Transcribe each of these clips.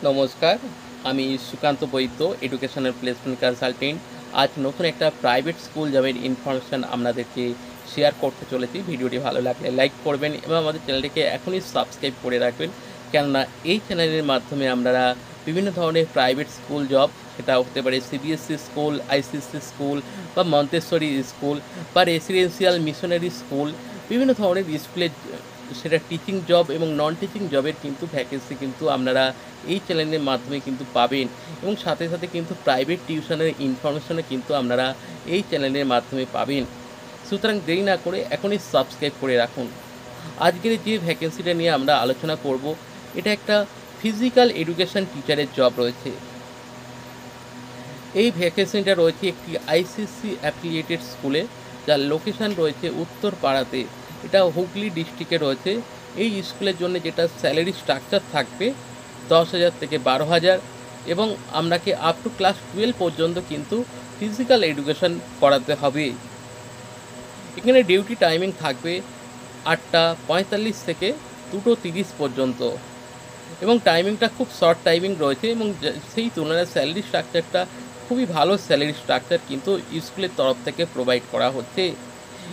নমস্কার, আমি সুকান্ত বৈদ্য, educational placement consultant. আজ নতুন একটা প্রাইভেট স্কুল জবের ইনফরমেশান আপনাদেরকে শেয়ার করতে চলেছি। ভিডিওটি ভালো লাগলে লাইক করবেন এবং আমাদের চ্যানেলটিকে এখনই সাবস্ক্রাইব করে রাখবেন। কেননা এই চ্যানেলের মাধ্যমে আপনারা বিভিন্ন ধরনের প্রাইভেট স্কুল জব, সেটা হতে পারে সিবিএসসি স্কুল, আইসিএসসি স্কুল বা মন্তেশ্বরী স্কুল বা রেসিডেন্সিয়াল মিশনারি স্কুল, বিভিন্ন ধরনের স্কুলের সেটা টিচিং জব এবং নন টিচিং জবের কিন্তু ভ্যাকেন্সি কিন্তু আপনারা এই চ্যানেলের মাধ্যমে কিন্তু পাবেন এবং সাথে সাথে কিন্তু প্রাইভেট টিউশনের ইনফরমেশনও কিন্তু আপনারা এই চ্যানেলের মাধ্যমে পাবেন। সুতরাং দেরি না করে এখনই সাবস্ক্রাইব করে রাখুন। আজকের যে ভ্যাকেন্সিটা নিয়ে আমরা আলোচনা করব, এটা একটা ফিজিক্যাল এডুকেশন টিচারের জব রয়েছে। এই ভ্যাকেন্সিটা রয়েছে একটি আইসিসি অ্যাফিলিয়েটেড স্কুলে, যার লোকেশান রয়েছে উত্তরপাড়াতে। এটা হুগলি ডিস্ট্রিক্টে রয়েছে। এই স্কুলের জন্য যেটা স্যালারি স্ট্রাকচার থাকবে 10,000 থেকে 12,000 এবং আপনাকে আপ টু ক্লাস 12 পর্যন্ত কিন্তু ফিজিক্যাল এডুকেশন করাতে হবে। এখানে ডিউটি টাইমিং থাকবে 8:45 থেকে 2:30 পর্যন্ত এবং টাইমিংটা খুব শর্ট টাইমিং রয়েছে এবং সেই তুলনায় স্যালারি স্ট্রাকচারটা খুবই ভালো স্যালারি স্ট্রাকচার কিন্তু স্কুলের তরফ থেকে প্রোভাইড করা হচ্ছে।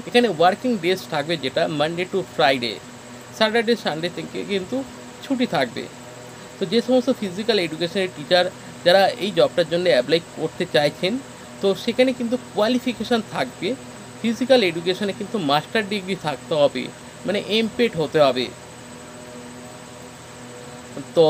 এখানে ওয়ার্কিং ডেজ থাকবে যেটা Monday to Friday, Saturday Sunday থেকে কিন্তু ছুটি থাকবে। তো যে সমস্ত ফিজিক্যাল এডুকেশনের টিচার যারা এই জবটার জন্য অ্যাপ্লাই করতে চাইছেন, তো সেখানে কিন্তু কোয়ালিফিকেশান থাকবে। ফিজিক্যাল এডুকেশনে কিন্তু মাস্টার ডিগ্রি থাকতে হবে, মানে এমপেড হতে হবে। তো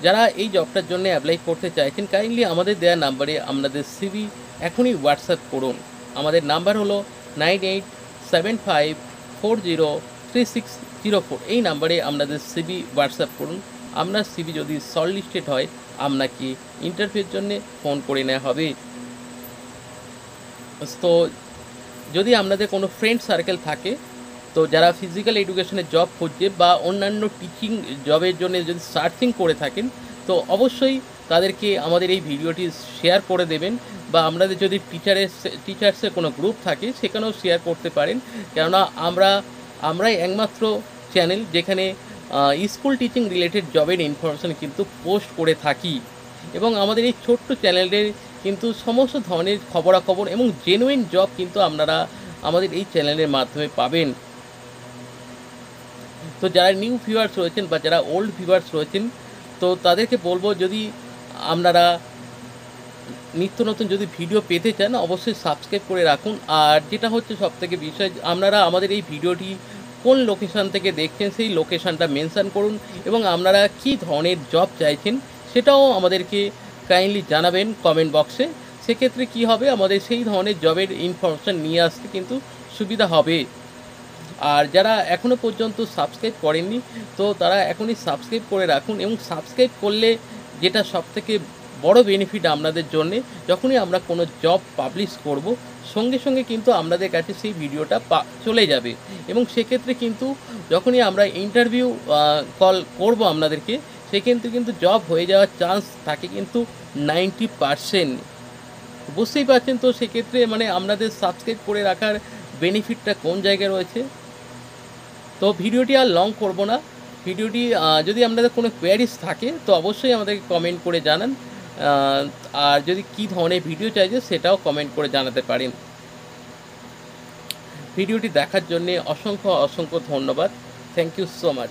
যারা এই জবটার জন্য অ্যাপ্লাই করতে চাইছেন, কাইন্ডলি আমাদের দেওয়া নাম্বারে আপনাদের সিভি এখনই হোয়াটসঅ্যাপ করুন। আমাদের নাম্বার হলো 9875403604। এই নাম্বারে আপনাদের সিভি হোয়াটসঅ্যাপ করুন। আপনার সিভি যদি শর্টলিস্টেড হয়, আপনাকে ইন্টারভিউর জন্যে ফোন করে নেওয়া হবে। তো যদি আপনাদের কোনো ফ্রেন্ড সার্কেল থাকে, তো যারা ফিজিক্যাল এডুকেশনের জব খুঁজছে বা অন্যান্য টিচিং জবের জন্য যদি সার্চিং করে থাকেন, তো অবশ্যই তাদেরকে আমাদের এই ভিডিওটি শেয়ার করে দেবেন বা আপনাদের যদি টিচার্সের কোনো গ্রুপ থাকে সেখানেও শেয়ার করতে পারেন। কেননা আমরাই একমাত্র চ্যানেল যেখানে স্কুল টিচিং রিলেটেড জবের ইনফরমেশান কিন্তু পোস্ট করে থাকি এবং আমাদের এই ছোট্ট চ্যানেলের কিন্তু সমস্ত ধরনের খবরাখবর এবং জেনুইন জব কিন্তু আপনারা আমাদের এই চ্যানেলের মাধ্যমে পাবেন। তো যারা নিউ ভিউয়ার্স রয়েছেন বা যারা ওল্ড ভিউয়ার্স রয়েছেন, তো তাদেরকে বলবো, যদি আপনারা নিত্য নতুন যদি ভিডিও পেতে চান, অবশ্যই সাবস্ক্রাইব করে রাখুন। আর যেটা হচ্ছে সবথেকে বিষয়, আপনারা আমাদের এই ভিডিওটি কোন লোকেশান থেকে দেখছেন সেই লোকেশানটা মেনশান করুন এবং আপনারা কী ধরনের জব চাইছেন সেটাও আমাদেরকে কাইন্ডলি জানাবেন কমেন্ট বক্সে। সেক্ষেত্রে কী হবে, আমাদের সেই ধরনের জবের ইনফরমেশান নিয়ে আসতে কিন্তু সুবিধা হবে। আর যারা এখনও পর্যন্ত সাবস্ক্রাইব করেননি, তো তারা এখনই সাবস্ক্রাইব করে রাখুন এবং সাবস্ক্রাইব করলে যেটা সবথেকে বড় বেনিফিট আপনাদের জন্যে, যখনই আমরা কোনো জব পাবলিশ করব, সঙ্গে সঙ্গে কিন্তু আপনাদের কাছে সেই ভিডিওটা চলে যাবে এবং সেক্ষেত্রে কিন্তু যখনই আমরা ইন্টারভিউ কল করব আপনাদেরকে, সেক্ষেত্রে কিন্তু জব হয়ে যাওয়ার চান্স থাকে কিন্তু 90%। বুঝতেই পারছেন। তো সেক্ষেত্রে মানে আপনাদের সাবস্ক্রাইব করে রাখার বেনিফিটটা কোন জায়গায় রয়েছে। তো ভিডিওটি আর লং করব না। ভিডিওটি যদি আপনাদের কোনো কোয়ারিজ থাকে, তো অবশ্যই আমাদেরকে কমেন্ট করে জানান। আর যদি কী ধরনের ভিডিও চাইছে সেটাও কমেন্ট করে জানাতে পারেন। ভিডিওটি দেখার জন্যে অসংখ্য ধন্যবাদ। Thank you so much.